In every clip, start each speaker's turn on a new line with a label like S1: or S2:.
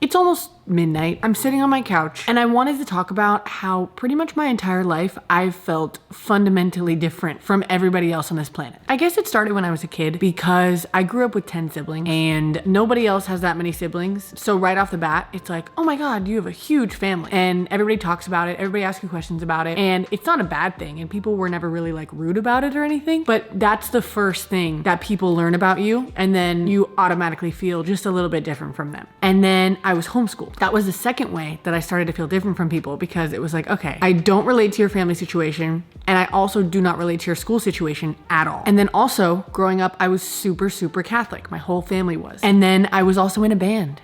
S1: It's almost midnight. I'm sitting on my couch and I wanted to talk about how pretty much my entire life I've felt fundamentally different from everybody else on this planet. I guess it started when I was a kid because I grew up with 10 siblings and nobody else has that many siblings. So right off the bat, it's like, oh my God, you have a huge family. And everybody talks about it. Everybody asks you questions about it. And it's not a bad thing. And people were never really like rude about it or anything. But that's the first thing that people learn about you. And then you automatically feel just a little bit different from them. And then I was homeschooled. That was the second way that I started to feel different from people, because it was like, okay, I don't relate to your family situation, and I also do not relate to your school situation at all. And then also growing up, I was super Catholic. My whole family was. And then I was also in a band,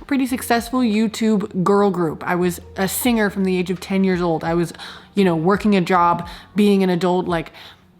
S1: pretty successful YouTube girl group. I was a singer from the age of 10 years old. I was, working a job, being an adult, like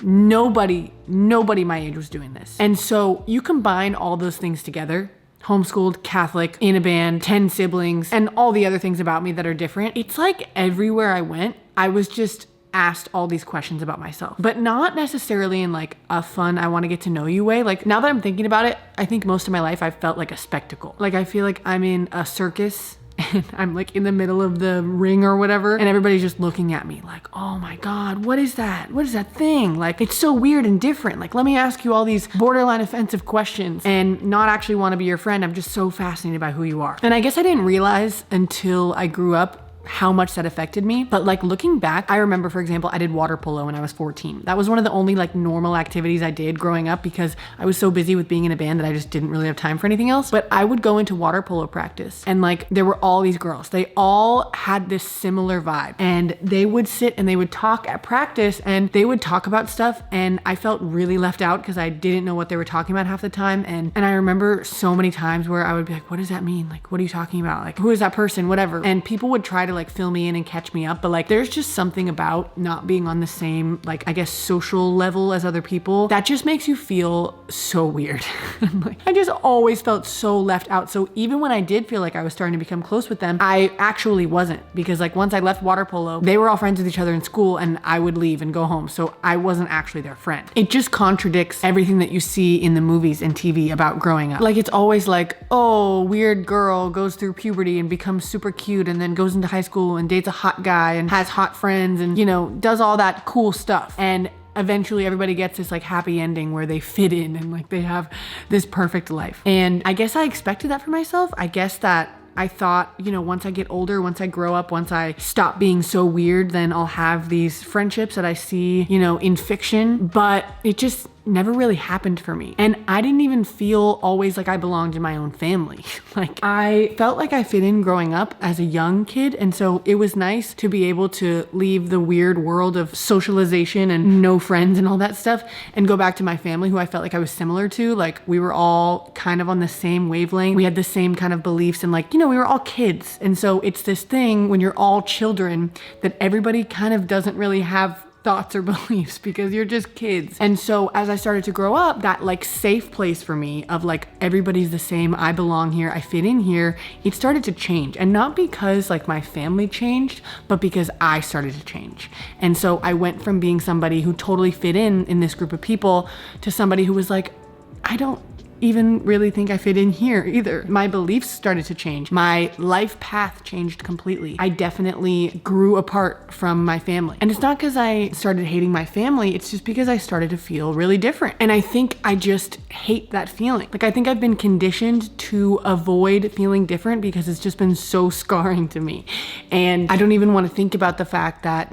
S1: nobody my age was doing this. And so you combine all those things together, homeschooled, Catholic, in a band, 10 siblings, and all the other things about me that are different. It's like everywhere I went, I was just asked all these questions about myself, but not necessarily in like a fun, I want to get to know you way. Like now that I'm thinking about it, I think most of my life I felt like a spectacle. Like I feel like I'm in a circus and I'm like in the middle of the ring or whatever, and everybody's just looking at me like, oh my God, what is that? What is that thing? Like, it's so weird and different. Like, let me ask you all these borderline offensive questions and not actually want to be your friend. I'm just so fascinated by who you are. And I guess I didn't realize until I grew up how much that affected me. But like looking back, I remember, for example, I did water polo when I was 14. That was one of the only like normal activities I did growing up because I was so busy with being in a band that I just didn't really have time for anything else. But I would go into water polo practice and like there were all these girls. They all had this similar vibe, and they would sit and they would talk at practice and they would talk about stuff, and I felt really left out because I didn't know what they were talking about half the time. And I remember so many times where I would be like, what does that mean? Like, what are you talking about? Like, who is that person? Whatever. And people would try to like fill me in and catch me up, but like there's just something about not being on the same, like, I guess, social level as other people that just makes you feel so weird. Like, I just always felt so left out. So even when I did feel like I was starting to become close with them, I actually wasn't, because like once I left water polo, they were all friends with each other in school and I would leave and go home. So I wasn't actually their friend. It just contradicts everything that you see in the movies and TV about growing up. Like it's always like, oh, weird girl goes through puberty and becomes super cute and then goes into high school and dates a hot guy and has hot friends and, does all that cool stuff. And eventually everybody gets this like happy ending where they fit in and like they have this perfect life. And I guess I expected that for myself. I guess that I thought, once I get older, once I grow up, once I stop being so weird, then I'll have these friendships that I see, in fiction, but it just never really happened for me. And I didn't even feel always like I belonged in my own family. Like I felt like I fit in growing up as a young kid. And so it was nice to be able to leave the weird world of socialization and no friends and all that stuff and go back to my family, who I felt like I was similar to. Like we were all kind of on the same wavelength. We had the same kind of beliefs and like, we were all kids. And so it's this thing when you're all children that everybody kind of doesn't really have thoughts or beliefs because you're just kids. And so as I started to grow up, that like safe place for me of like everybody's the same, I belong here, I fit in here, it started to change. And not because like my family changed, but because I started to change. And so I went from being somebody who totally fit in this group of people to somebody who was like, I don't even really think I fit in here either. My beliefs started to change. My life path changed completely. I definitely grew apart from my family. And it's not because I started hating my family, it's just because I started to feel really different. And I think I just hate that feeling. Like I think I've been conditioned to avoid feeling different because it's just been so scarring to me. And I don't even want to think about the fact that,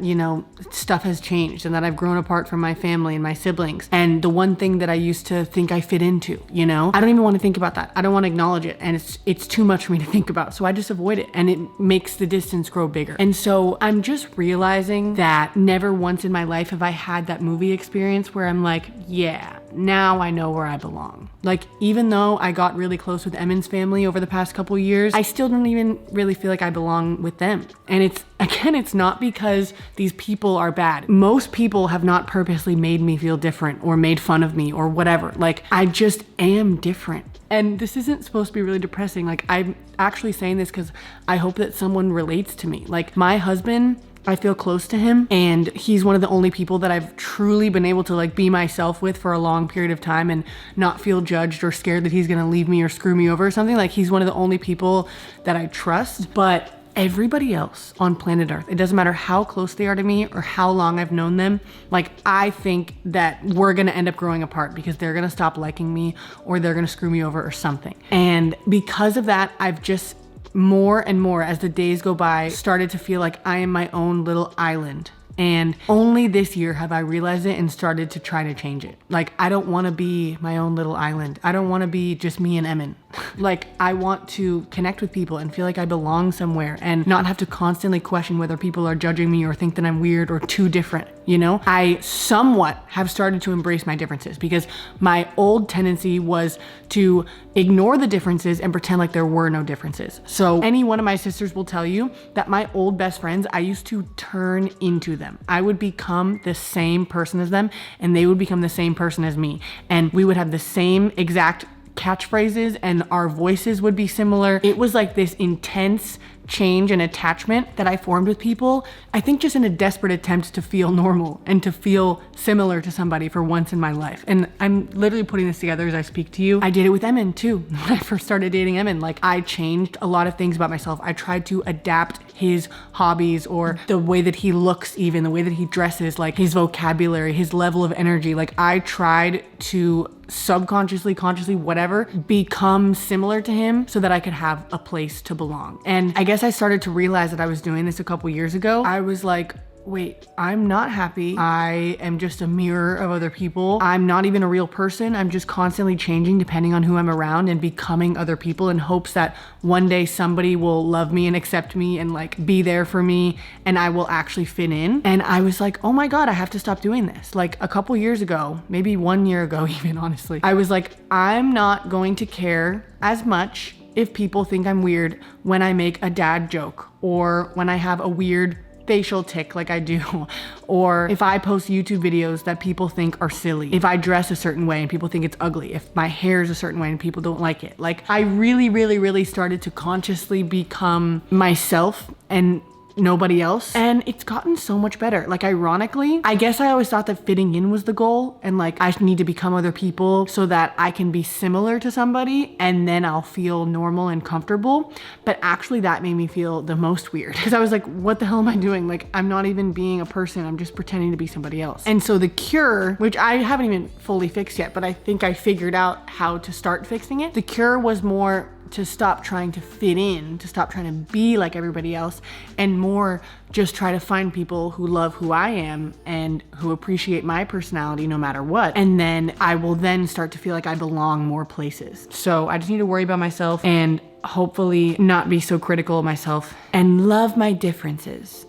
S1: stuff has changed and that I've grown apart from my family and my siblings. And the one thing that I used to think I fit into, I don't even want to think about that. I don't want to acknowledge it. And it's too much for me to think about. So I just avoid it, and it makes the distance grow bigger. And so I'm just realizing that never once in my life have I had that movie experience where I'm like, yeah, now I know where I belong. Like, even though I got really close with Emin's family over the past couple years, I still don't even really feel like I belong with them. And it's not because these people are bad. Most people have not purposely made me feel different or made fun of me or whatever. Like, I just am different. And this isn't supposed to be really depressing. Like, I'm actually saying this because I hope that someone relates to me. Like, my husband I feel close to him, and he's one of the only people that I've truly been able to like be myself with for a long period of time and not feel judged or scared that he's gonna leave me or screw me over or something. Like, he's one of the only people that I trust. But everybody else on planet Earth, it doesn't matter how close they are to me or how long I've known them, like, I think that we're gonna end up growing apart because they're gonna stop liking me or they're gonna screw me over or something. And because of that, I've just more and more as the days go by started to feel like I am my own little island. And only this year have I realized it and started to try to change it. Like, I don't want to be my own little island. I don't want to be just me and Emin. Like, I want to connect with people and feel like I belong somewhere and not have to constantly question whether people are judging me or think that I'm weird or too different, you know? I somewhat have started to embrace my differences because my old tendency was to ignore the differences and pretend like there were no differences. So any one of my sisters will tell you that my old best friends, I used to turn into them. I would become the same person as them and they would become the same person as me. And we would have the same exact catchphrases and our voices would be similar. It was like this intense change and attachment that I formed with people, I think just in a desperate attempt to feel normal and to feel similar to somebody for once in my life. And I'm literally putting this together as I speak to you. I did it with Emin too. When I first started dating Emin, like, I changed a lot of things about myself. I tried to adapt his hobbies or the way that he looks, even the way that he dresses, like his vocabulary, his level of energy. Like, I tried to subconsciously, consciously, whatever, become similar to him so that I could have a place to belong. And I guess I started to realize that I was doing this a couple years ago. I was like, wait, I'm not happy. I am just a mirror of other people. I'm not even a real person. I'm just constantly changing depending on who I'm around and becoming other people in hopes that one day somebody will love me and accept me and like be there for me and I will actually fit in. And I was like, oh my God, I have to stop doing this. Like a couple years ago, maybe 1 year ago even, honestly, I was like, I'm not going to care as much if people think I'm weird when I make a dad joke or when I have a weird facial tick like I do, or if I post YouTube videos that people think are silly, if I dress a certain way and people think it's ugly, if my hair is a certain way and people don't like it. Like, I really started to consciously become myself and nobody else. And it's gotten so much better. Like, ironically, I guess I always thought that fitting in was the goal and like I need to become other people so that I can be similar to somebody and then I'll feel normal and comfortable. But actually that made me feel the most weird because I was like, what the hell am I doing? Like, I'm not even being a person. I'm just pretending to be somebody else. And so the cure, which I haven't even fully fixed yet, but I think I figured out how to start fixing it. The cure was more to stop trying to fit in, to stop trying to be like everybody else, and more just try to find people who love who I am and who appreciate my personality no matter what. And then I will then start to feel like I belong more places. So I just need to worry about myself and hopefully not be so critical of myself and love my differences.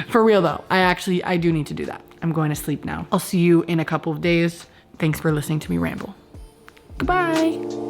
S1: For real though, I do need to do that. I'm going to sleep now. I'll see you in a couple of days. Thanks for listening to me ramble. Goodbye.